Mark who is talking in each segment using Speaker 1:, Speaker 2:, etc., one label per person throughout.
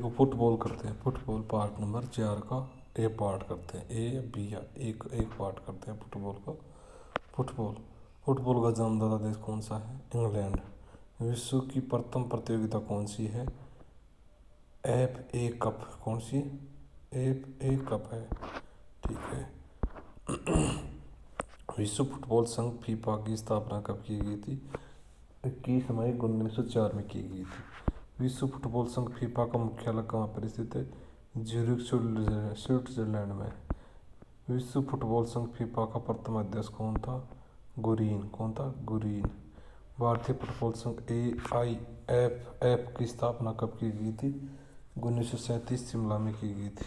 Speaker 1: को फुटबॉल करते हैं। फुटबॉल पार्ट नंबर 4 का ए पार्ट करते हैं। ए बी या एक एक पार्ट करते हैं फुटबॉल का। फुटबॉल फुटबॉल का जन्मदाता देश कौन सा है? इंग्लैंड। विश्व की प्रथम प्रतियोगिता कौन सी है? F A cup. कौन सी? एफ ए कप है। ठीक है। विश्व फुटबॉल संघ फीफा की स्थापना कब की गई थी? 21 मई 1904 में की गई थी। विश्व फुटबॉल संघ फीफा का मुख्यालय कहाँ पर स्थित है? ज्यूरिख स्विट्जरलैंड में। विश्व फुटबॉल संघ फीफा का प्रथम अध्यक्ष कौन था? गुरीन। कौन था? गुरीन। भारतीय फुटबॉल संघ AIFF की स्थापना कब की गई थी? 1937 शिमला में की गई थी।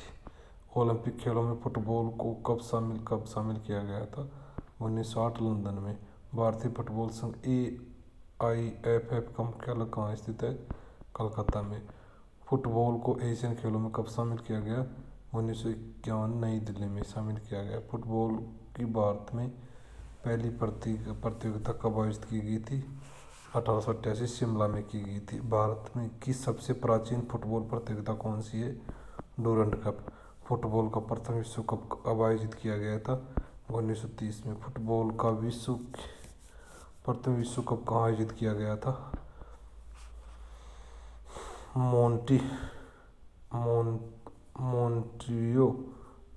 Speaker 1: ओलंपिक खेलों में फुटबॉल को कब शामिल किया गया था? 1960 लंदन में। भारतीय फुटबॉल संघ AIFF का मुख्यालय कहाँ स्थित है? कलकत्ता में। फुटबॉल को एशियन खेलों में कब शामिल किया गया? 1951 नई दिल्ली में शामिल किया गया। फुटबॉल की भारत में पहली प्रतियोगिता कब आयोजित की गई थी? 1888 शिमला में की गई थी। भारत में की सबसे प्राचीन फुटबॉल प्रतियोगिता कौन सी है? Durand cup. फुटबॉल का प्रथम विश्व कप कब आयोजित किया गया था? 1930 में। फुटबॉल का प्रथम विश्व कप कहाँ आयोजित किया गया था? मोन्ट्रियो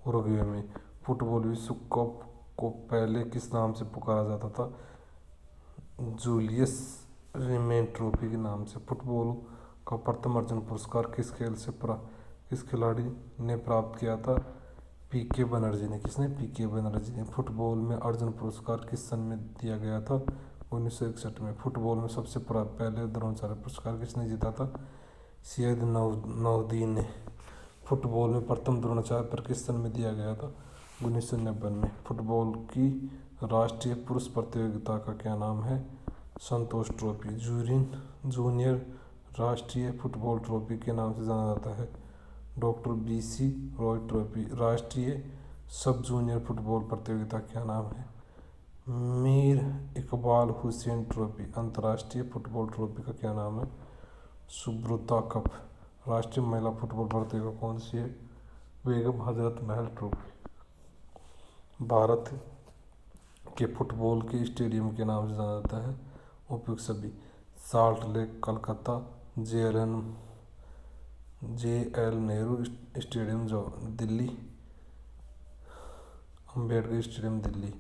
Speaker 1: उरुग्वे में। फुटबॉल विश्व कप को पहले किस नाम से पुकारा जाता था? जूलियस रिमेट ट्रॉफी के नाम से। फुटबॉल का प्रथम अर्जुन पुरस्कार किस खिलाड़ी ने प्राप्त किया था? पीके बनर्जी ने। किसने? पीके बनर्जी ने। फुटबॉल में अर्जुन पुरस्कार किस सन में दिया गया था? 1961 में। फुटबॉल में सबसे पहले द्रोणाचार्य पुरस्कार किसने जीता था? सैयद नवाजुद्दीन ने। फुटबॉल में प्रथम द्रोणाचार्य पर किस सन में दिया गया था? 1990 में। फुटबॉल की राष्ट्रीय पुरुष प्रतियोगिता का क्या नाम है? संतोष ट्रॉफी। जूनियर राष्ट्रीय फुटबॉल ट्रॉफी के नाम से जाना जाता है। Doctor BC Roy trophy. राष्ट्रीय सब जूनियर फुटबॉल प्रतियोगिता क्या नाम है? मीर इकबाल हुसैन ट्रॉफी। अंतर्राष्ट्रीय फुटबॉल ट्रॉफी का क्या नाम है? सुब्रता कप। राष्ट्रीय महिला फुटबॉल प्रतियोगिता कौन सी है? बेगम हजरत महल ट्रॉफी। भारत के फुटबॉल के स्टेडियम के नाम से जाना जाता है उपयुक्त सभी। Salt lake Calcutta, JL Nehru stadium जो दिल्ली, अम्बेडकर स्टेडियम दिल्ली।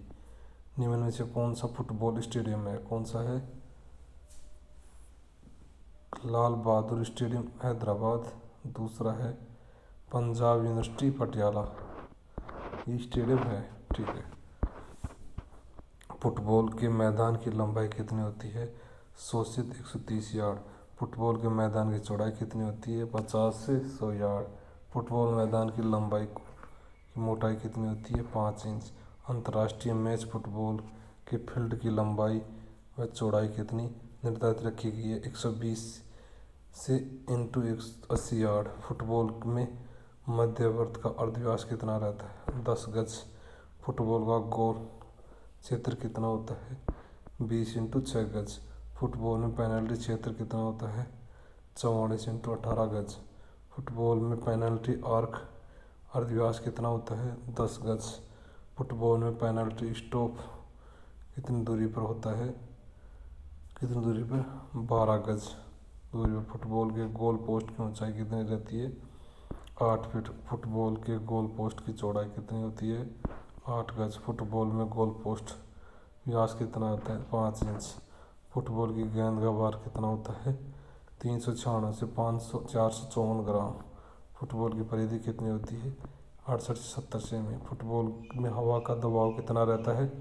Speaker 1: निम्न में से कौन सा फुटबॉल स्टेडियम है? कौन सा है? लाल बहादुर स्टेडियम हैदराबाद। दूसरा है पंजाब यूनिवर्सिटी पटियाला। ये स्टेडियम है। ठीक है। फुटबॉल के मैदान की लंबाई कितनी होती है? 100 से 130 यार्ड। फुटबॉल के मैदान की चौड़ाई कितनी होती है? 50 से 100 यार्ड। फुटबॉल मैदान की लंबाई की मोटाई कितनी होती है? 5 इंच। अंतर्राष्ट्रीय मैच फुटबॉल के फील्ड की लंबाई व चौड़ाई कितनी निर्धारित रखी गई है? 120 से × 180 यार्ड। फुटबॉल में मध्यवर्त का अर्धव्यास कितना रहता है? 10 गज। फुटबॉल का गोल क्षेत्र कितना होता है? 20 × 6 गज। फुटबॉल में पेनल्टी क्षेत्र कितना होता है? 44 × 18 गज। फुटबॉल में पेनल्टी आर्क अर्धव्यास कितना होता है? 10 गज। फुटबॉल में पेनल्टी स्टॉप कितनी दूरी पर होता है? कितनी दूरी पर? 12 गज दूरी पर। फुटबॉल के गोल पोस्ट की ऊंचाई कितनी रहती है? 8 फीट। फुटबॉल के गोल पोस्ट की चौड़ाई कितनी होती है? 8 गज। फुटबॉल में गोल पोस्ट व्यास कितना होता है? 5 इंच। फुटबॉल की गेंद का भार कितना होता है? 396 से 454 ग्राम। फुटबॉल की परिधि कितनी होती है? 68 से 70 सेमी। फुटबॉल में हवा का दबाव कितना रहता है?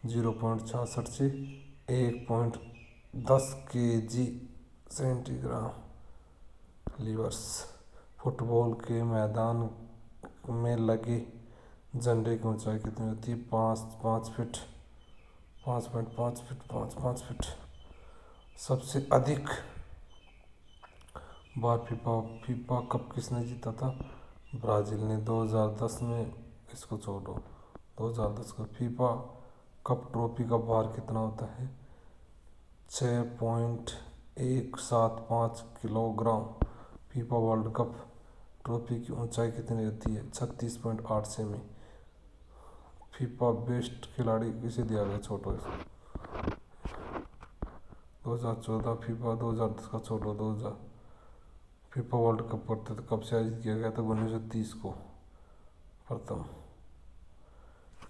Speaker 1: 0.66 से 1.10 kg सेंटीग्राम लीवर्स। फुटबॉल के मैदान में लगे झंडे की ऊंचाई कितनी होती है? 5 फीट। 5.5 फीट। सबसे अधिक बार फीफा कप किसने जीता था? ब्राजील ने। 2010 में। इसको छोड़ो। 2010 का फीफा कप ट्रॉफी का भार कितना होता है? 6.175 kilogram. FIFA world cup trophy की ऊंचाई कितनी रहती है? 36.8 सेमी। फीफा बेस्ट खिलाड़ी किसे दिया गया? छोटो से 2014 फीफा 2010 का छोटो 2000 फीफा वर्ल्ड कप कब से आयोजित किया गया था? 1930 को। प्रथम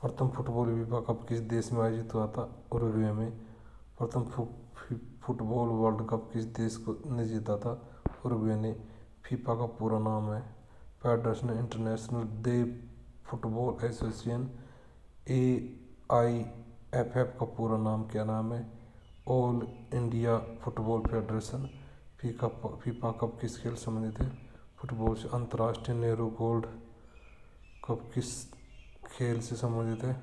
Speaker 1: प्रथम फुटबॉल फीफा कप किस देश में आयोजित हुआ था? उरुग्वे में। प्रथम फुटबॉल वर्ल्ड कप किस देश ने जीता था? उरुग्वे ने। फीफा का पूरा नाम है फेडरेशन इंटरनेशनल दे फुटबॉल एसोसिएशन। AIFF का पूरा नाम क्या नाम है? All India football federation. FIFA cup किस खेल से संबंधित है? फुटबॉल से। अंतर्राष्ट्रीय नेहरू गोल्ड कप किस खेल से संबंधित है?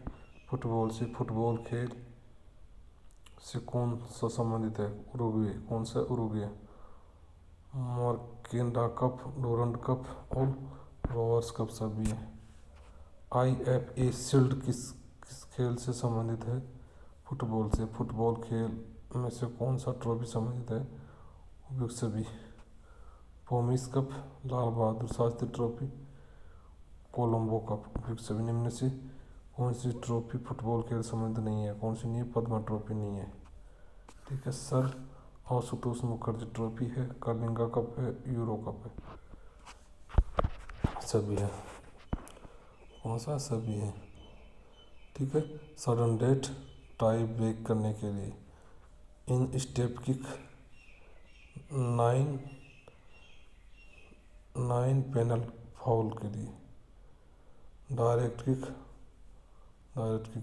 Speaker 1: फुटबॉल से। फुटबॉल खेल से कौन सा संबंधित है? उरुग्वे। कौन सा? उरुग्वे। मार्केंडा कप, डोरंड कप और रोवर्स कप सभी है। IFA शील्ड किस खेल से संबंधित है? फुटबॉल से। फुटबॉल खेल में से कौन सा ट्रॉफी संबंधित है? उपयुक्त सभी। Pomace cup, Lal Bahadur Shastri trophy, Colombo cup. उपयुक्त सभी। निम्न से कौन सी ट्रॉफी फुटबॉल खेल संबंधित नहीं है? कौन सी नहीं है? पद्मा ट्रॉफी नहीं है। ठीक है सर। आशुतोष मुखर्जी ट्रॉफी है, कलिंगा कप है, यूरो कप है। सभी है। कौन सा? सभी है। ठीक है। सडन डेथ टाई ब्रेक करने के लिए इन स्टेप किक 9 पेनल फाउल के लिए। डायरेक्ट किक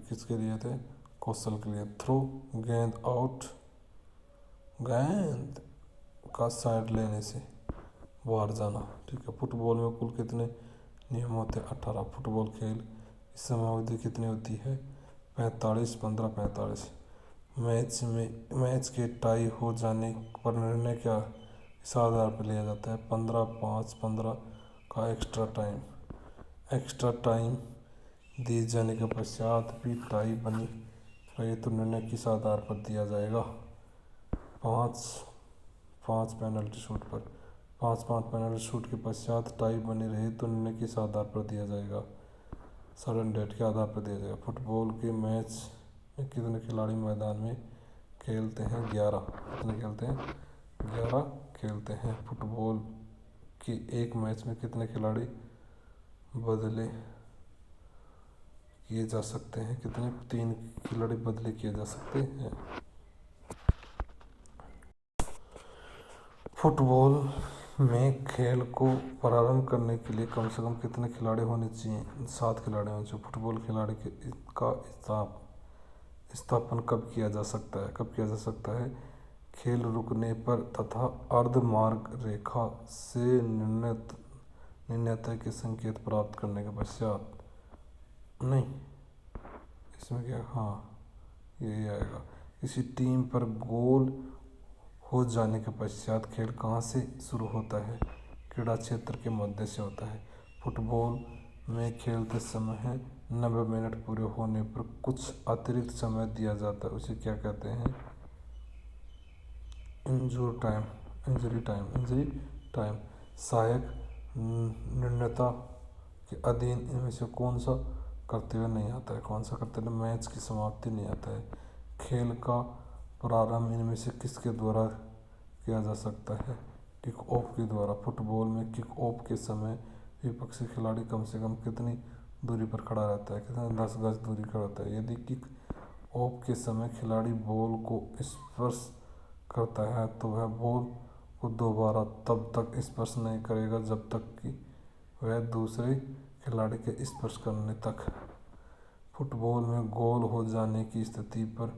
Speaker 1: किसके लिए थे? कौशल के लिए। थ्रो गेंद आउट, गेंद का साइड लेने से बाहर जाना। ठीक है। फुटबॉल में कुल कितने नियम होते हैं? 18। फुटबॉल खेल की समयावधि कितनी होती है? 45, 15, 45। मैच के टाई हो जाने पर निर्णय क्या किस आधार पर लिया जाता है? 15, 5, 15 का एक्स्ट्रा टाइम दिए जाने के पश्चात भी टाई बनी रही तो निर्णय किस आधार पर दिया जाएगा? 5 पेनल्टी शूट पर। 5 पेनल्टी शूट के पश्चात टाई बनी रही तो निर्णय किस आधार पर दिया जाएगा? सडन डेथ के आधार पर दिया जाएगा। फुटबॉल के मैच में कितने खिलाड़ी मैदान में खेलते हैं? 11। कितने खेलते हैं? 11 खेलते हैं। फुटबॉल के एक मैच में कितने खिलाड़ी बदले किए जा सकते हैं? कितने? 3 खिलाड़ी बदले किए जा सकते हैं। फुटबॉल में खेल को प्रारंभ करने के लिए कम से कम कितने खिलाड़ी होने चाहिए? 7 खिलाड़ी होने चाहिए। फुटबॉल खिलाड़ी का स्थापन कब किया जा सकता है? कब किया जा सकता है? खेल रुकने पर तथा अर्धमार्ग रेखा से निर्णय के संकेत प्राप्त करने के पश्चात। नहीं, इसमें क्या? हाँ, यही आएगा। किसी टीम पर गोल हो जाने के पश्चात खेल कहाँ से शुरू होता है? क्रीड़ा क्षेत्र के मध्य से होता है। फुटबॉल में खेलते समय 90 मिनट पूरे होने पर कुछ अतिरिक्त समय दिया जाता है, उसे क्या कहते हैं? Injury time. सहायक निर्णयता के अधीन इनमें से कौन सा कर्तव्य नहीं आता है? कौन सा कर्तव्य? मैच की समाप्ति नहीं आता है। खेल का प्रारंभ इनमें से किसके द्वारा किया जा सकता है? किक ऑफ के द्वारा। फुटबॉल में किक ऑफ के समय विपक्षी खिलाड़ी कम से कम कितनी दूरी पर खड़ा रहता है? कितना? 10 गज दूरी खड़ा रहता है। यदि किक ऑफ के समय खिलाड़ी बॉल को स्पर्श करता है तो वह बॉल को दोबारा तब तक स्पर्श नहीं करेगा जब तक कि वह दूसरे खिलाड़ी के स्पर्श करने तक। फुटबॉल में गोल हो जाने की स्थिति पर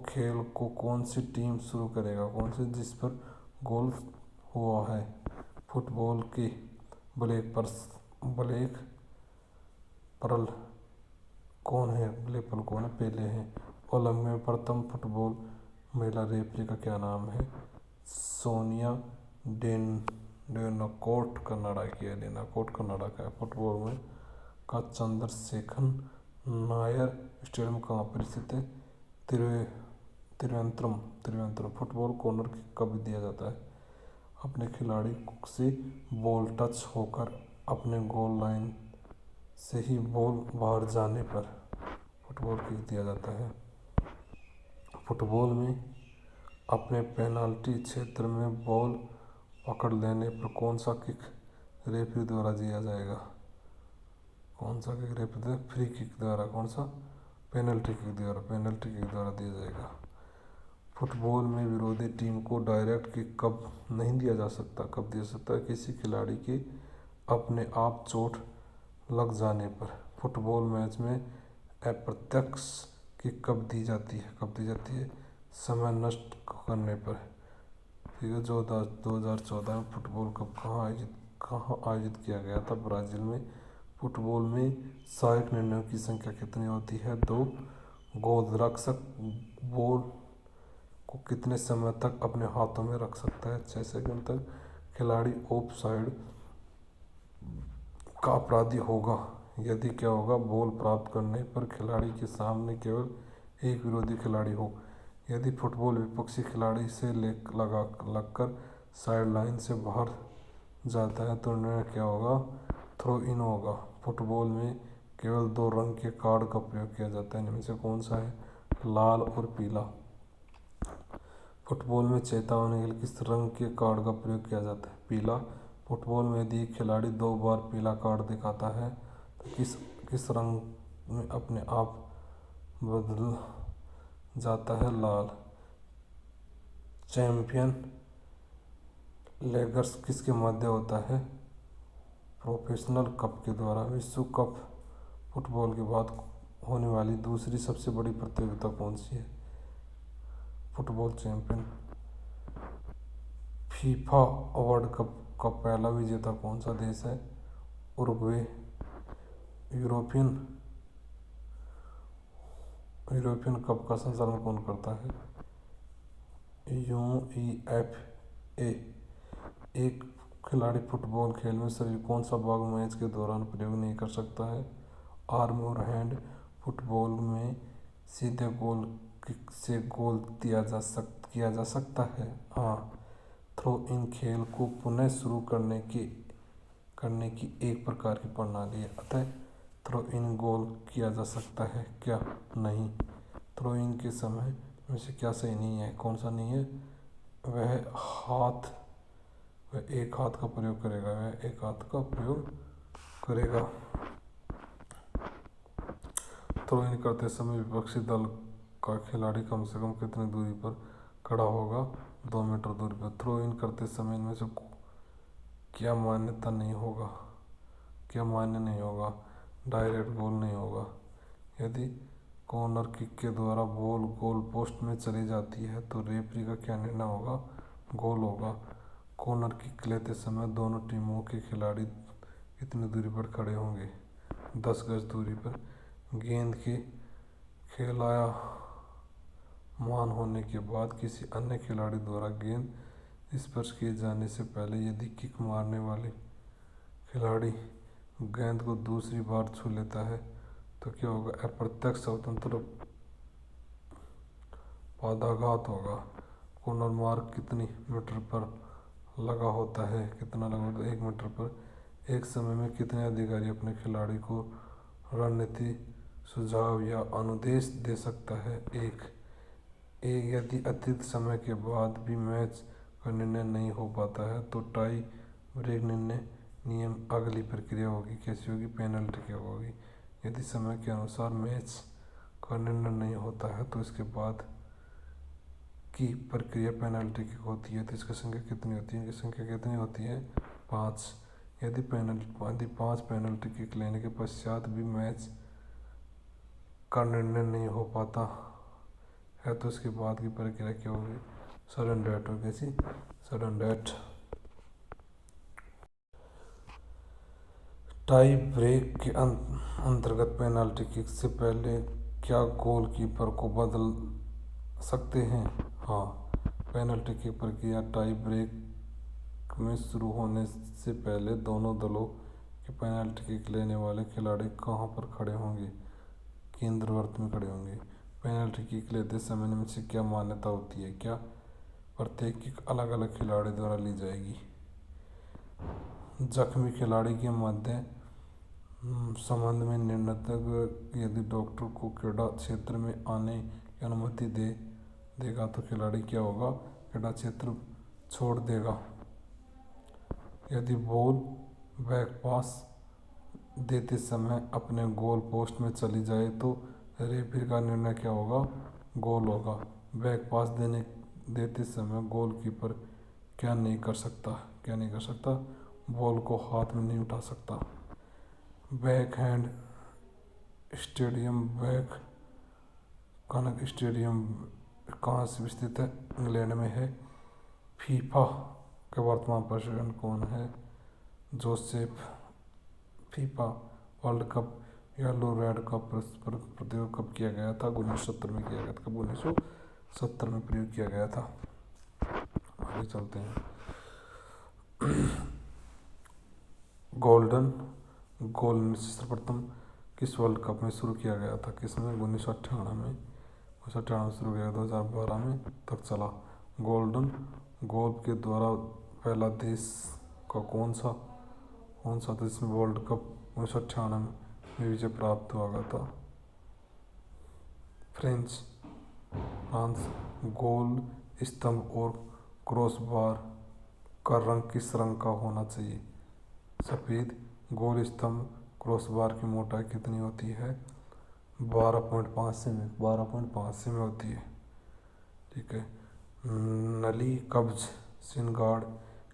Speaker 1: खेल को कौन सी टीम शुरू करेगा? कौन सी जिस पर गोल हुआ है? फुटबॉल के ब्लैक पर्ल कौन है? ब्लैक पर्ल कौन है? पेले हैं। ओलंपिक में प्रथम फुटबॉल महिला रेफरी का क्या नाम है? सोनिया डेनाकोर्ट कनाडा की है। डेनाकोर्ट कनाडा का है। फुटबॉल में का चंद्रशेखर नायर स्टेडियम कहाँ पर स्थित है? त्रिवेंद्रम। फुटबॉल कॉर्नर किक कब दिया जाता है? अपने खिलाड़ी से बॉल टच होकर अपने गोल लाइन से ही बॉल बाहर जाने पर फुटबॉल किक दिया जाता है। फुटबॉल में अपने पेनाल्टी क्षेत्र में बॉल पकड़ लेने पर कौन सा किक रेफरी द्वारा दिया जाएगा? कौन सा किक रेफरी द्वारा? फ्री किक द्वारा। कौन सा? पेनल्टी किक द्वारा दिया जाएगा। फुटबॉल में विरोधी टीम को डायरेक्ट किक कब नहीं दिया जा सकता? कब दिया सकता है? किसी खिलाड़ी के अपने आप चोट लग जाने पर। फुटबॉल मैच में अप्रत्यक्ष किक कब दी जाती है? समय नष्ट करने पर। ठीक है। 2014 में फुटबॉल कप कहाँ आयोजित किया गया था? ब्राज़ील में। फुटबॉल में सहायक निर्णयों की संख्या कितनी होती है? 2। गोलरक्षक बॉल को कितने समय तक अपने हाथों में रख सकता है? 6 सेकंड तक। खिलाड़ी ऑफ साइड का अपराधी होगा यदि क्या होगा? बॉल प्राप्त करने पर खिलाड़ी के सामने केवल एक विरोधी खिलाड़ी हो। यदि फुटबॉल विपक्षी खिलाड़ी से लगकर साइड लाइन से बाहर जाता है तो निर्णय क्या होगा? थ्रो इन होगा। फुटबॉल में केवल 2 रंग के कार्ड का प्रयोग किया जाता है, इनमें से कौन सा है? लाल और पीला। फुटबॉल में चेतावनी के लिए किस रंग के कार्ड का प्रयोग किया जाता है? पीला। फुटबॉल में यदि खिलाड़ी 2 बार पीला कार्ड दिखाता है तो किस रंग में अपने आप बदल जाता है? लाल। चैंपियन लीग्स किसके मध्य होता है? प्रोफेशनल कप के द्वारा। विश्व कप फुटबॉल के बाद होने वाली दूसरी सबसे बड़ी प्रतियोगिता कौन सी है? Football champion. FIFA world cup का पहला विजेता कौन सा देश है? उरुग्वे। यूरोपियन कप का संचालन कौन करता है? UEFA। एक खिलाड़ी फुटबॉल खेल में शरीर कौन सा भाग मैच के दौरान प्रयोग नहीं कर सकता है? आर्म और हैंड। फुटबॉल में सीधे गोल किक से गोल किया जा सकता है। हाँ। थ्रो इन खेल को पुनः शुरू करने की एक प्रकार की प्रणाली है, अतः थ्रो इन गोल किया जा सकता है क्या? नहीं। थ्रो इन के समय में से क्या सही नहीं है? कौन सा नहीं है? वह एक हाथ का प्रयोग करेगा। थ्रो इन करते समय विपक्षी दल का खिलाड़ी कम से कम कितनी दूरी पर खड़ा होगा? 2 मीटर दूरी पर। थ्रो इन करते समय इनमें से क्या मान्य नहीं होगा? डायरेक्ट गोल नहीं होगा। यदि कॉर्नर किक के द्वारा बॉल गोल पोस्ट में चली जाती है तो रेफरी का क्या निर्णय होगा? गोल होगा। कॉर्नर किक लेते समय दोनों टीमों के खिलाड़ी कितनी दूरी पर खड़े होंगे? 10 गज दूरी पर। गेंद के खेलायमान होने के बाद किसी अन्य खिलाड़ी द्वारा गेंद स्पर्श किए जाने से पहले यदि किक मारने वाले खिलाड़ी गेंद को दूसरी बार छू लेता है तो क्या होगा? अप्रत्यक्ष स्वतंत्र पदाघात होगा। कॉर्नर मार्क कितनी मीटर पर लगा होता है? 1 मीटर पर। एक समय में कितने अधिकारी अपने खिलाड़ी को रणनीति सुझाव या अनुदेश दे सकता है? 1। यदि अतिरिक्त समय के बाद भी मैच का निर्णय नहीं हो पाता है तो टाई ब्रेक नियम अगली प्रक्रिया होगी। कैसी होगी? पेनल्टी किक होगी। यदि समय के अनुसार मैच का निर्णय नहीं होता है तो इसके बाद की प्रक्रिया पेनल्टी किक होती है। तो इसकी संख्या कितनी होती है? 5। यदि 5 पेनल्टी किक लेने के पश्चात भी मैच का निर्णय नहीं हो पाता है तो इसके बाद की प्रक्रिया क्या होगी? सडन डेथ होगी। Sudden death. टाई ब्रेक के अंतर्गत पेनल्टी किक से पहले क्या गोलकीपर को बदल सकते हैं? हाँ। पेनल्टी किक प्रक्रिया टाई ब्रेक में शुरू होने से पहले दोनों दलों के पेनल्टी किक लेने वाले खिलाड़ी कहाँ पर खड़े होंगे? केंद्रवर्त में खड़े होंगे। पेनल्टी किक लेते समय इनमें से क्या मान्यता होती है? क्या प्रत्येक की अलग अलग खिलाड़ी द्वारा ली जाएगी। जख्मी खिलाड़ी के मध्य संबंध में निर्णय यदि डॉक्टर को क्रीड़ा क्षेत्र में आने की अनुमति देगा तो खिलाड़ी क्या होगा, क्रीड़ा क्षेत्र छोड़ देगा। यदि बॉल बैक पास देते समय अपने गोल पोस्ट में चली जाए तो रेफरी का निर्णय क्या होगा, गोल होगा। बैक पास देते समय गोलकीपर क्या नहीं कर सकता, बॉल को हाथ में नहीं उठा सकता। बैक हैंड स्टेडियम, बैक कनक स्टेडियम कहाँ से स्थित है, इंग्लैंड में है। फीफा के वर्तमान प्रेसिडेंट कौन है, Joseph. FIFA world cup yellow red cup प्रयोग कब किया गया था, 1970 में किया गया था। कब, 1970 में प्रयोग किया गया था। आगे चलते हैं। गोल्डन गोल सर्वप्रथम किस वर्ल्ड कप में शुरू किया गया था, किसमें, 1998 में। 1998 शुरू किया, 2012 में तक चला। गोल्डन गोल के द्वारा पहला देश का कौन सा देश में वर्ल्ड कप 1998 में विजय प्राप्त हुआ था, फ्रांस। गोल स्तंभ और क्रॉसबार का रंग किस रंग का होना चाहिए, सफ़ेद। गोल स्तंभ क्रॉसबार की मोटाई कितनी होती है, 12.5 सेमी होती है। ठीक है। नली कब्ज शिन गार्ड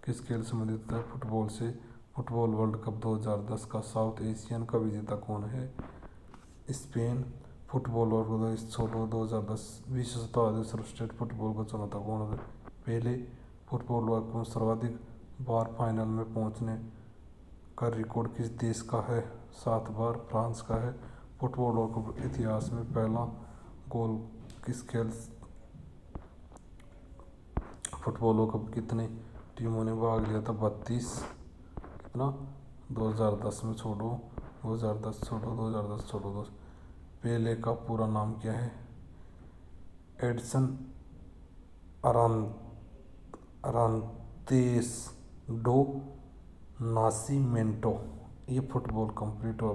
Speaker 1: किस खेल से संबंधित है, फुटबॉल से। फुटबॉल वर्ल्ड कप 2010 का साउथ एशियन का विजेता कौन है, स्पेन। फुटबॉल वर्ल्ड कप 2010 विश्व शताब्दी सर्वश्रेष्ठ फुटबॉल का चुनौता कौन है, पेले। फुटबॉल वर्ल्ड कप में सर्वाधिक बार फाइनल में पहुंचने का रिकॉर्ड किस देश का है, 7 बार, फ्रांस का है। फुटबॉल वर्ल्ड कप इतिहास में पहला गोल किस खेल। फुटबॉल वर्ल्ड कप कितने टीमों ने भाग लिया था, 32। कितना, 2010 में छोड़ो, 2010 छोड़ो। पेले का पूरा नाम क्या है, एडिसन अरांतेस डो नासिमेंटो। ये फुटबॉल कंप्लीट हुआ।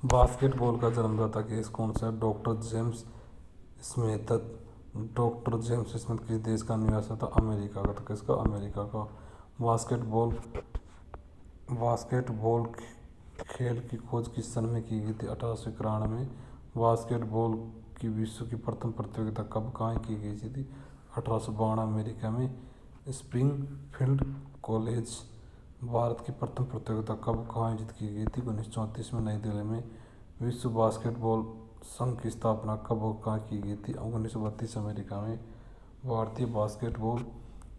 Speaker 1: बास्केटबॉल का जन्मदाता केस कौन सा है, doctor James Smith. Doctor James Smith किस देश का निवासी था, अमेरिका का। तो किसका, अमेरिका का। बास्केटबॉल खेल की खोज किस सन में की गई थी, 1891 में। बास्केटबॉल की विश्व की प्रथम प्रतियोगिता कब कहाँ की गई थी, 1892 अमेरिका में, स्प्रिंगफील्ड कॉलेज। भारत की प्रथम प्रतियोगिता कब कहाँ आयोजित की गई थी, 1934 में, नई दिल्ली में। विश्व बास्केटबॉल संघ की स्थापना कब और कहाँ की गई थी, 1932 अमेरिका में। भारतीय बास्केटबॉल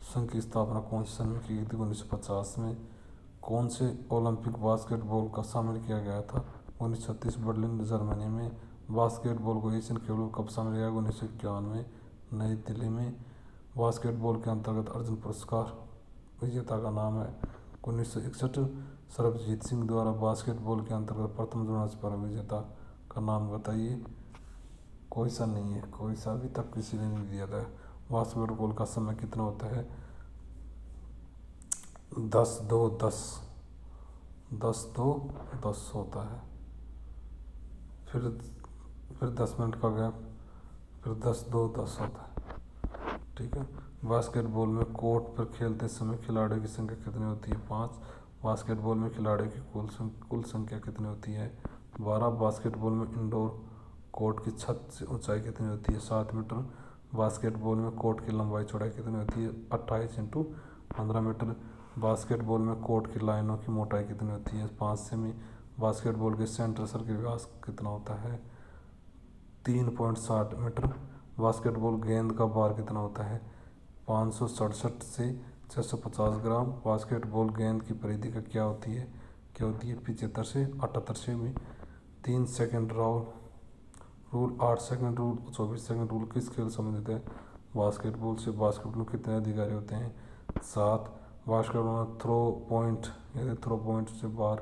Speaker 1: संघ की स्थापना कौन से सन में की गई थी, 1950 में। कौन से ओलंपिक बास्केटबॉल का शामिल किया गया था, 1936 बर्लिन जर्मनी में। बास्केटबॉल को एशियन खेलों कब शामिल किया गया, 1951 में, नई दिल्ली में। बास्केटबॉल के अंतर्गत अर्जुन पुरस्कार विजेता का नाम है, 1961 सरबजीत सिंह द्वारा। बास्केटबॉल के अंतर्गत प्रथम जोनास पर विजेता का नाम बताइए, कोई सा नहीं है, कोई सा अभी तक किसी ने नहीं दिया था। बास्केटबॉल का समय कितना होता है, 10-2-10 होता है। फिर 10 मिनट का गैप, फिर 10-2-10 होता है। ठीक है। बास्केटबॉल में कोर्ट पर खेलते समय खिलाड़ियों की संख्या कितनी होती है, 5। बास्केटबॉल में खिलाड़ियों की कुल संख्या कितनी होती है, 12। बास्केटबॉल में इंडोर कोर्ट की छत से ऊंचाई कितनी होती है, 7 मीटर। बास्केटबॉल में कोर्ट की लंबाई चौड़ाई कितनी होती है, 28 × 15 मीटर। बास्केटबॉल में कोर्ट की लाइनों की मोटाई कितनी होती है, 5 सेमी। बास्केटबॉल के सेंटर सर्कल व्यास कितना होता है, 3.60 मीटर। बास्केटबॉल गेंद का भार कितना होता है, 567 से 650 ग्राम। बास्केटबॉल गेंद की परिधि का क्या होती है 75 से 78 semi. 3 second rule, 8 second rule, 24 second rule किस खेल से संबंधित है, बास्केटबॉल से। बास्केटबॉल में कितने अधिकारी होते हैं, 7। बास्केटबॉल में थ्रो पॉइंट, यदि थ्रो पॉइंट से बाहर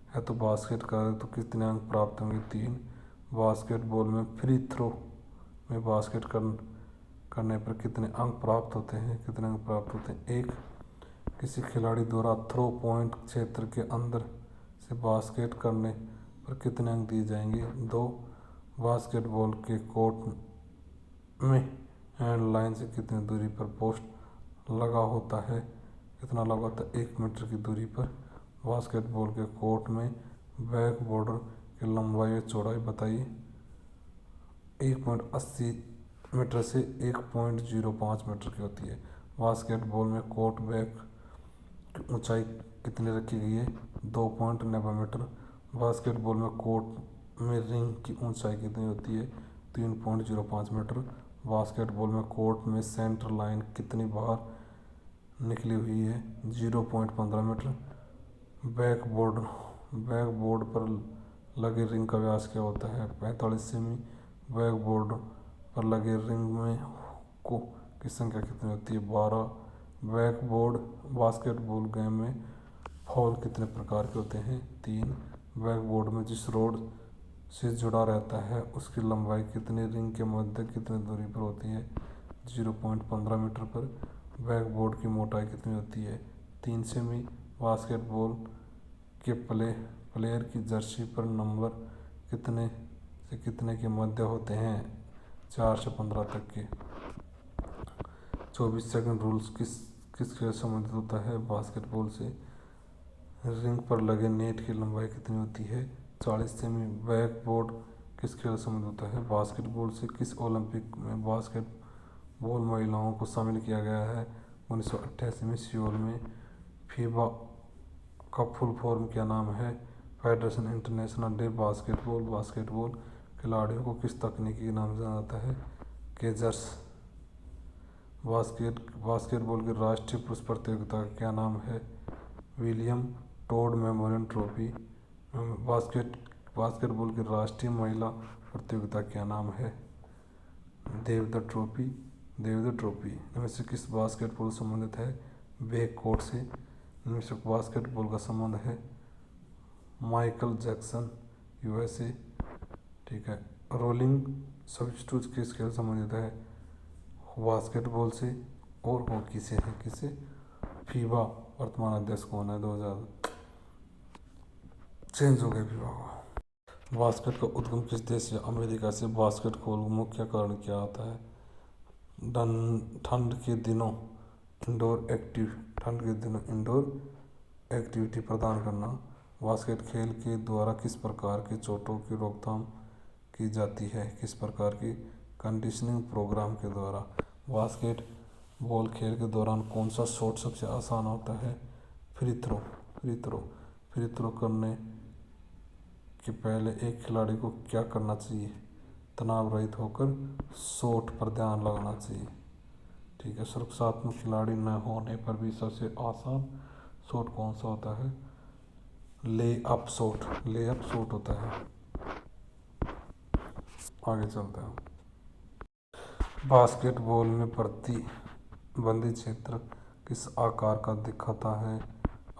Speaker 1: है तो बास्केट का तो कितने अंक प्राप्त होंगे, 3। बास्केटबॉल में फ्री थ्रो में बास्केट करने पर कितने अंक प्राप्त होते हैं? कितने अंक प्राप्त होते हैं? 1, किसी खिलाड़ी द्वारा थ्रो पॉइंट क्षेत्र के अंदर से बास्केट करने पर कितने अंक दिए जाएंगे? 2, बास्केटबॉल के कोर्ट में एंड लाइन से कितनी दूरी पर पोस्ट लगा होता है? कितना लगा होता है? 1 मीटर की दूरी पर। बास्केटबॉल के कोर्ट में बैक बॉर्डर की लंबाई और चौड़ाई बताइए। 1.80 मीटर से 1.05 मीटर की होती है। बास्केटबॉल में कोर्ट बैक की ऊंचाई कितनी रखी गई है? 2.90 मीटर। बास्केटबॉल में कोर्ट में रिंग की ऊंचाई कितनी होती है? 3.05 मीटर। बास्केटबॉल में कोर्ट में सेंटर लाइन कितनी बाहर निकली हुई है? 0.15 मीटर। बैकबोर्ड पर लगे रिंग का व्यास क्या होता है? 45 सेमी। बैकबोर्ड पर लगे रिंग में को की संख्या कितनी होती है? 12। बास्केटबॉल गेम में फॉल कितने प्रकार के होते हैं? 3। बैकबोर्ड में जिस रोड से जुड़ा रहता है उसकी लंबाई कितनी रिंग के मध्य कितनी दूरी पर होती है? 0.15 मीटर पर। बैकबोर्ड की मोटाई कितनी होती है? 3 सेमी। बास्केटबॉल के प्लेयर की जर्सी पर नंबर कितने से कितने के मध्य होते हैं? 4 से 15 तक के। 24 सेकंड रूल्स किस खेल से संबंधित होता है? बास्केटबॉल से। रिंग पर लगे नेट की लंबाई कितनी होती है? 40 सेमी। बैकबोर्ड किस खेल से संबंधित होता है? बास्केटबॉल से। किस ओलंपिक में बास्केटबॉल महिलाओं को शामिल किया गया है? 1988 में सियोल में। फीबा का फुल फॉर्म क्या नाम है? Federation international day basketball. Basketball खिलाड़ियों को किस तकनीक के नाम से जाना जाता है? केजर्स। बास्केटबॉल की राष्ट्रीय पुरुष प्रतियोगिता का क्या नाम है? William Todd memorial trophy. Basketball की राष्ट्रीय महिला प्रतियोगिता क्या नाम है? देवधर ट्रॉफी। इनमें से किस बास्केटबॉल संबंधित है? बैक कोर्ट से। इनमें से बास्केटबॉल का संबंध है माइकल जैक्सन यूएसए। ठीक है। रोलिंग सब्स्टिट्यूट किस खेल संबंधित है? बास्केटबॉल से और हॉकी से है। किसे? फीबा वर्तमान अध्यक्ष कौन है? 2000 चेंज हो गया फीबा का। बास्केट का उद्गम किस देश या अमेरिका से? बास्केट को मुख्य कारण क्या होता है? ठंड के दिनों इंडोर एक्टिविटी प्रदान करना। बास्केट खेल के द्वारा किस प्रकार की चोटों की रोकथाम की जाती है? किस प्रकार की? कंडीशनिंग प्रोग्राम के द्वारा। बास्केट बॉल खेल के दौरान कौन सा शॉट सबसे आसान होता है? फ्री थ्रो करने के पहले एक खिलाड़ी को क्या करना चाहिए? तनाव रहित होकर शॉट पर ध्यान लगाना चाहिए। ठीक है। सुरक्षात्मक खिलाड़ी न होने पर भी सबसे आसान शॉट कौन सा होता है? ले अप शॉट होता है। आगे चलते हैं। बास्केटबॉल में प्रतिबंधित क्षेत्र किस आकार का दिखता है?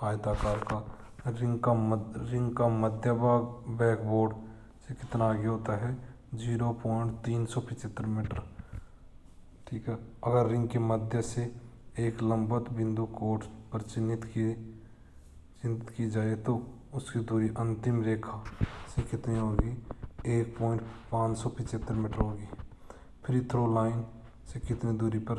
Speaker 1: आयताकार का। रिंग का मध्य भाग बैकबोर्ड से कितना आगे होता है? 0.375 मीटर। ठीक है। अगर रिंग के मध्य से एक लंबवत बिंदु कोर्ट पर चिन्हित की जाए तो उसकी दूरी अंतिम रेखा से कितनी होगी? 1.575 मीटर होगी। फ्री थ्रो लाइन से कितनी दूरी पर?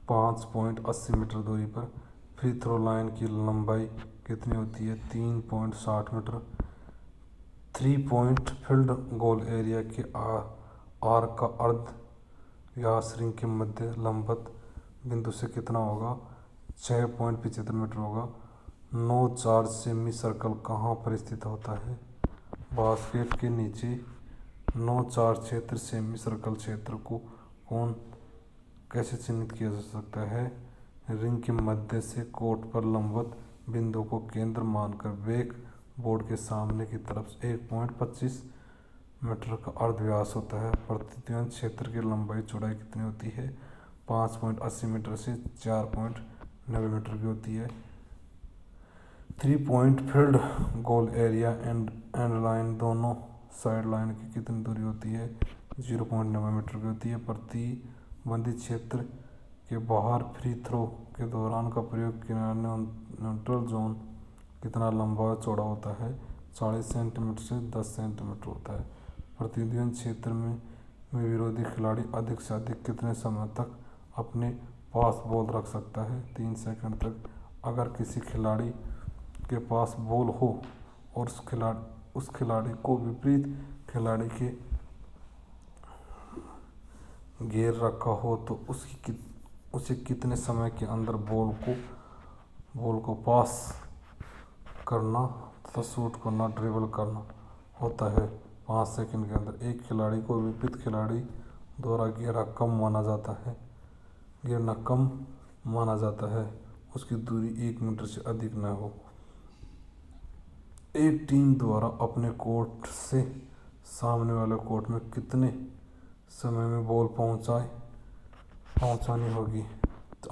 Speaker 1: 5.80 मीटर दूरी पर। फ्री थ्रो लाइन की लंबाई कितनी होती है? 3.60 metre. 3 point field goal area के आर का अर्ध व्यास रिंग के मध्य लंबवत बिंदु से कितना होगा? 6.75 मीटर होगा। 9 चार्ज सेमी सर्कल कहाँ पर स्थित होता है? बास्केट के नीचे 9 चार्ज क्षेत्र सेमी सर्कल क्षेत्र को कैसे चिन्हित किया जा सकता है? रिंग के मध्य से कोर्ट पर लंबवत बिंदु को केंद्र मानकर बैक बोर्ड के सामने की तरफ 1.25 मीटर का अर्धव्यास होता है। प्रतिद्वंद क्षेत्र की लंबाई चौड़ाई कितनी होती है? 5.80 मीटर से 4.90 मीटर की होती है। 3 point field goal area and line दोनों साइड लाइन की कितनी दूरी होती है? 0.90 मीटर की होती है। प्रति बंदी क्षेत्र के बाहर फ्री थ्रो के दौरान का प्रयोग किया न्यूट्रल जोन कितना लंबा और चौड़ा होता है? 40 सेंटीमीटर से 10 सेंटीमीटर होता है। प्रतिद्वंद क्षेत्र में विरोधी खिलाड़ी अधिक से अधिक कितने समय तक अपने पास बॉल रख सकता है? 3 सेकंड तक। अगर किसी खिलाड़ी के पास बॉल हो और उस खिलाड़ी को विपरीत खिलाड़ी के घेर रखा हो तो उसे कितने समय के अंदर बॉल को पास करना तथा शूट करना, ड्रिबल करना होता है? 5 सेकंड के अंदर। एक खिलाड़ी को विपरीत खिलाड़ी द्वारा घेरना कम माना जाता है उसकी दूरी 1 मीटर से अधिक न हो। एक टीम द्वारा अपने कोर्ट से सामने वाले कोर्ट में कितने समय में बॉल पहुंचानी होगी?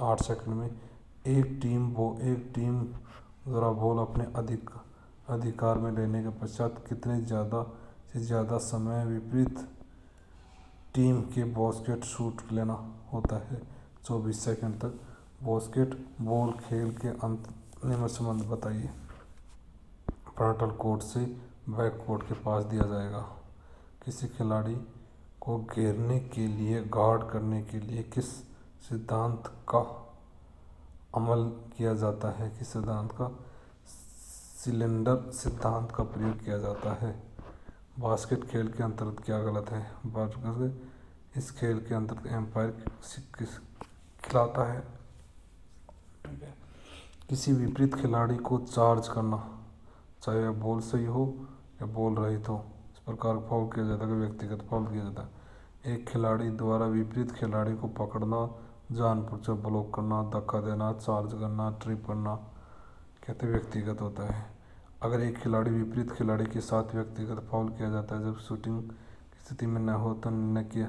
Speaker 1: 8 सेकंड में। एक टीम द्वारा बॉल अपने अधिकार में लेने के पश्चात कितने ज़्यादा से ज़्यादा समय विपरीत टीम के बास्केट शूट लेना होता है? 24 सेकंड तक। बास्केटबॉल खेल के अंत निम्न संबंध बताइए। फ्रंटल कोर्ट से बैक कोर्ट के पास दिया जाएगा। किसी खिलाड़ी को घेरने के लिए गार्ड करने के लिए किस सिद्धांत का अमल किया जाता है? किस सिद्धांत का? सिलेंडर सिद्धांत का प्रयोग किया जाता है। बास्केट खेल के अंतर्गत क्या गलत है? इस खेल के अंतर्गत एम्पायर खिलाता है। किसी विपरीत खिलाड़ी को चार्ज करना, चाहे वह बॉल सही हो या बॉल रहित हो, इस प्रकार फाउल किया जाता है, व्यक्तिगत फाउल किया जाता है। एक खिलाड़ी द्वारा विपरीत खिलाड़ी को पकड़ना, जानबूझकर ब्लॉक करना, धक्का देना, चार्ज करना, ट्रिप करना कहते व्यक्तिगत होता है। अगर एक खिलाड़ी विपरीत खिलाड़ी के साथ व्यक्तिगत फाउल किया जाता है जब शूटिंग की स्थिति में न हो तो निर्णय क्या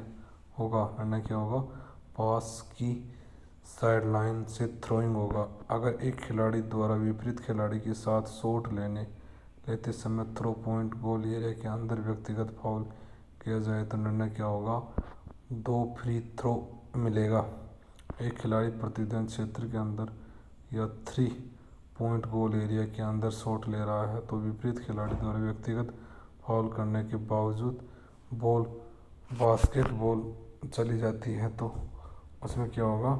Speaker 1: होगा? पास की साइडलाइन से थ्रोइंग होगा। अगर एक खिलाड़ी द्वारा विपरीत खिलाड़ी के साथ शॉट लेते समय थ्रो पॉइंट गोल एरिया के अंदर व्यक्तिगत फाउल किया जाए तो निर्णय क्या होगा? 2 फ्री थ्रो मिलेगा। एक खिलाड़ी प्रतिद्वंद क्षेत्र के अंदर या 3 पॉइंट गोल एरिया के अंदर शॉट ले रहा है तो विपरीत खिलाड़ी द्वारा व्यक्तिगत फाउल करने के बावजूद बॉल बास्केटबॉल चली जाती है तो उसमें क्या होगा?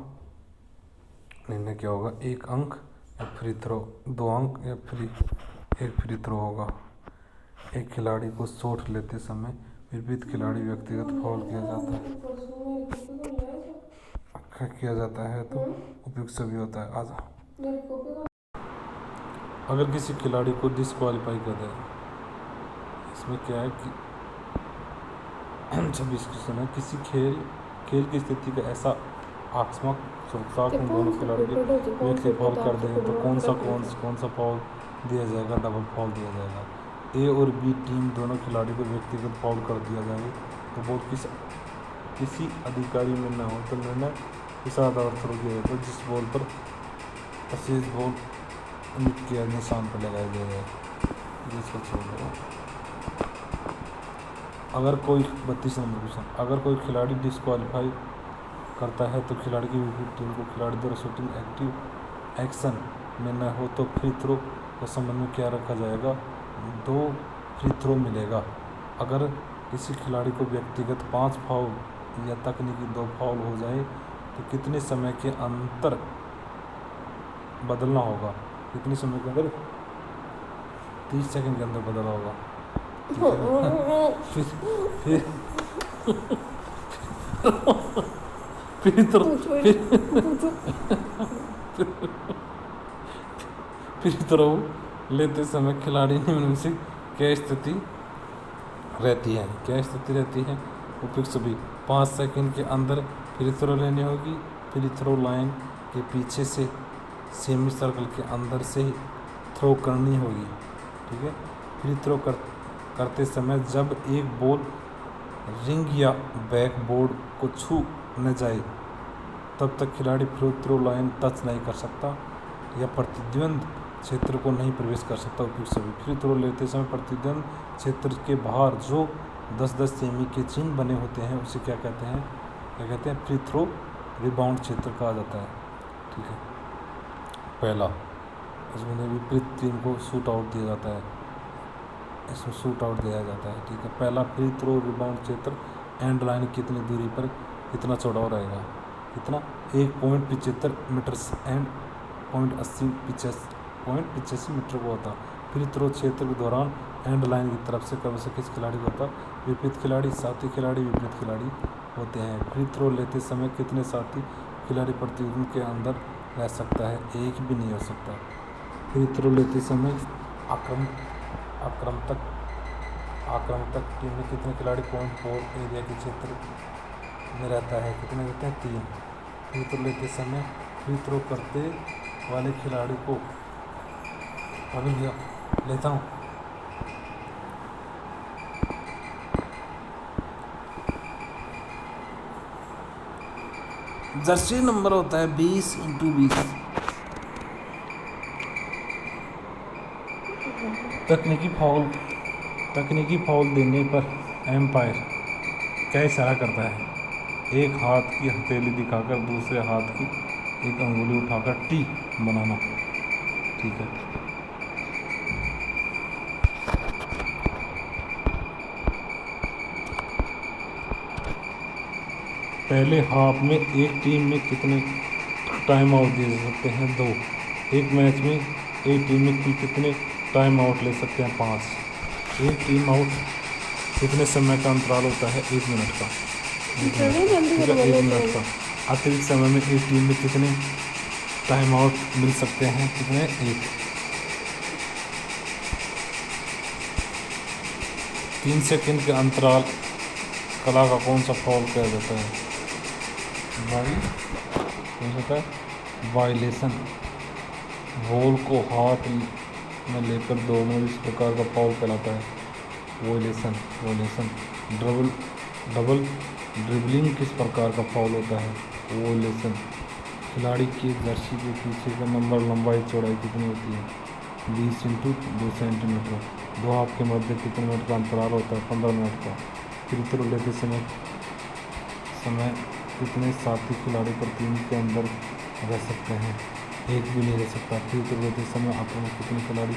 Speaker 1: निर्णय क्या होगा? 1 अंक या फ्री थ्रो, 2 अंक या 1 फ्री थ्रो होगा। एक खिलाड़ी को शॉट लेते समय विपरीत खिलाड़ी व्यक्तिगत फाउल किया जाता है तो उपयुक्त सभी होता है। आजा। अगर किसी खिलाड़ी को डिस्क्वालीफाई कर दे, इसमें क्या है कि 26 क्वेश्चन है। किसी खेल की स्थिति का ऐसा आकस्मिक सुरक्षा उन दोनों खिलाड़ी को एक से फाउल कर दें तो कौन सा फाउल दिया जाएगा? डबल फाउल दिया जाएगा। ए और बी टीम दोनों खिलाड़ी को व्यक्तिगत फाउल कर दिया जाए तो बॉल किसी अधिकारी में न हो तो निर्णय इस आधार पर किया जाता है जिस बॉल पर अशेष बॉल के निशान पर लगाया जाएगा जिसको छोड़ देगा। अगर कोई 32 नंबर क्वेश्चन, अगर कोई खिलाड़ी डिस्क्वालीफाई करता है तो खिलाड़ी की विपरीत टीम को खिलाड़ी द्वारा शूटिंग एक्शन में न हो तो फ्री थ्रो के संबंध में क्या रखा जाएगा? 2 फ्री थ्रो मिलेगा। अगर किसी खिलाड़ी को व्यक्तिगत 5 फाउल या तकनीकी 2 फाउल हो जाए तो कितने समय के अंतर बदलना होगा? कितने समय के अंदर? 30 सेकंड के अंदर बदलना होगा। फ्री थ्रो लेते समय खिलाड़ी निम्न से क्या स्थिति रहती है? उपयुक्त सभी। 5 सेकंड के अंदर फ्री थ्रो लेनी होगी। फ्री थ्रो लाइन के पीछे से सेमी सर्कल के अंदर से ही थ्रो करनी होगी। ठीक है। फ्री थ्रो करते समय जब एक बॉल रिंग या बैकबोर्ड को छू न जाए तब तक खिलाड़ी फ्री थ्रो लाइन टच नहीं कर सकता या प्रतिद्वंद क्षेत्र को नहीं प्रवेश कर सकता। उपयुक्त सभी। फ्री थ्रो लेते समय प्रतिद्वंद क्षेत्र के बाहर जो 10-10 सेमी के चिन्ह बने होते हैं उसे क्या कहते हैं? क्या कहते हैं, फ्री थ्रो रिबाउंड क्षेत्र कहा जाता है। ठीक है, पहला इसमें विपरीत टीम को शूट आउट दिया जाता है, इसमें शूट आउट दिया जाता है। ठीक है, पहला फ्री थ्रो रिबाउंड क्षेत्र एंड लाइन कितनी दूरी पर कितना चौड़ाव रहेगा, कितना 1.75 मीटर एंड 0.85 मीटर को होता। फ्री थ्रो क्षेत्र के दौरान एंड लाइन की तरफ से कम से किस खिलाड़ी को होता, विपरीत खिलाड़ी, साथी खिलाड़ी, विपरीत खिलाड़ी होते हैं। फ्री थ्रो लेते समय कितने साथी खिलाड़ी प्रतियोगियों के अंदर रह सकता है, एक भी नहीं हो सकता। फ्री थ्रो लेते समय आक्रामक टीम में कितने खिलाड़ी पॉइंट 4 एरिया के क्षेत्र में रहता है, कितने रहते हैं, 3। फ्री थ्रो लेते समय फ्री थ्रो करते वाले खिलाड़ी को अभी लेता हूँ, जर्सी नंबर होता है 20x20। तकनीकी फाउल देने पर एम्पायर क्या इशारा करता है, एक हाथ की हथेली दिखाकर दूसरे हाथ की एक अंगुली उठाकर टी बनाना। ठीक है, पहले हाफ में एक टीम में कितने टाइम आउट दे सकते हैं, 2। एक मैच में एक टीम में कितने टाइम आउट ले सकते हैं, 5। एक टीम आउट कितने समय का अंतराल होता है, 1 मिनट का। 1 मिनट का। अतिरिक्त समय में एक टीम में कितने टाइम आउट मिल सकते हैं, कितने, 1। 3 सेकंड के अंतराल कला का कौन सा फाउल किया जाता है, वायलेशन। बॉल को हाथ में लेकर दौड़ना इस प्रकार का फाउल कहलाता है, वॉयलेशन। डबल ड्रिबलिंग किस प्रकार का फाउल होता है, वॉयलेशन। खिलाड़ी की जर्सी के पीछे का नंबर लंबाई चौड़ाई कितनी होती है, 20x2 सेंटीमीटर। 2 हाफ के मध्य कितने मिनट का अंतराल होता है, 15 मिनट का। फ्री थ्रो लेते समय कितने साथी खिलाड़ी पर टीम के अंदर रह सकते हैं, एक भी नहीं रह सकता। फ्री थ्रो लेते समय आक्रामक कितने खिलाड़ी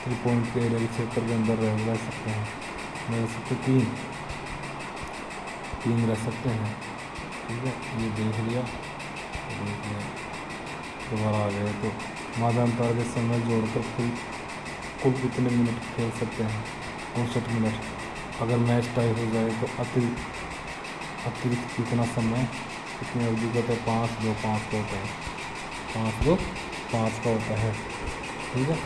Speaker 1: 3 पॉइंट के एरिया के क्षेत्र के अंदर रह सकते हैं, रह सकते 3 रह सकते हैं। ठीक है, ये देख लिया, दोबारा आ गए तो मध्यांतर के समय जोड़कर कुल कितने मिनट खेल सकते हैं, 59 मिनट। अगर मैच टाई हो जाए तो अतिरिक्त कितना समय, कितनी अवधि का होता है, 5-2-5 का होता है, 5-2-5 का होता है। ठीक है,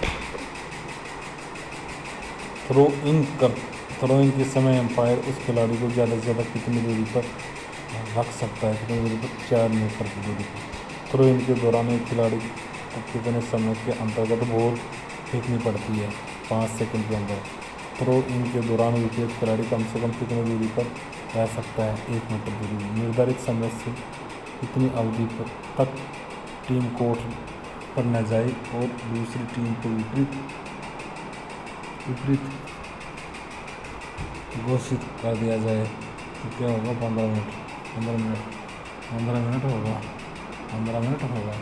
Speaker 1: थ्रो इन के समय एम्पायर उस खिलाड़ी को ज़्यादा से ज़्यादा कितनी दूरी पर रख सकता है, कितनी दूरी पर, 4 मीटर की दूरी पर। थ्रो इन के दौरान एक खिलाड़ी को कितने समय के अंतर्गत बॉल फेंकनी पड़ती है, 5 सेकंड के अंदर। थ्रो इन के दौरान विपरीत खिलाड़ी कम से कम कितनी दूरी पर रह सकता है, 1 मीटर दूरी। निर्धारित समय से कितनी अवधि तक टीम कोर्ट पर न जाए और दूसरी टीम को विपरीत घोषित कर दिया जाए तो क्या होगा, 15 मिनट होगा।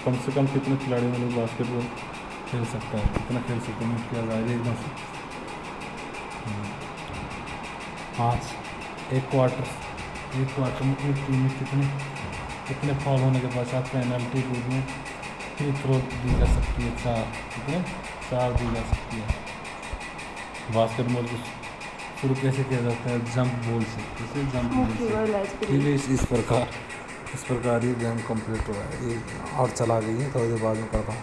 Speaker 1: कम से कम कितने खिलाड़ी मतलब बास्केटबॉल खेल सकता है, कितना खेल सकते हैं, किया जाएगा एकदम से 5। एक क्वार्टर में एक टीम में कितने फॉल होने के पश्चात पेनल्टी रूप में फ्री थ्रो दी जा सकती है, 4 दी जा सकती है। बास्केटबॉल को शुरू कैसे किया जाता है, जंप बॉल से, कैसे, जंप बॉल से। ठीक है, इस प्रकार ये गेम कंप्लीट हो रहा है। ये और चला गई है, थोड़ी देर बाद में करता हूँ।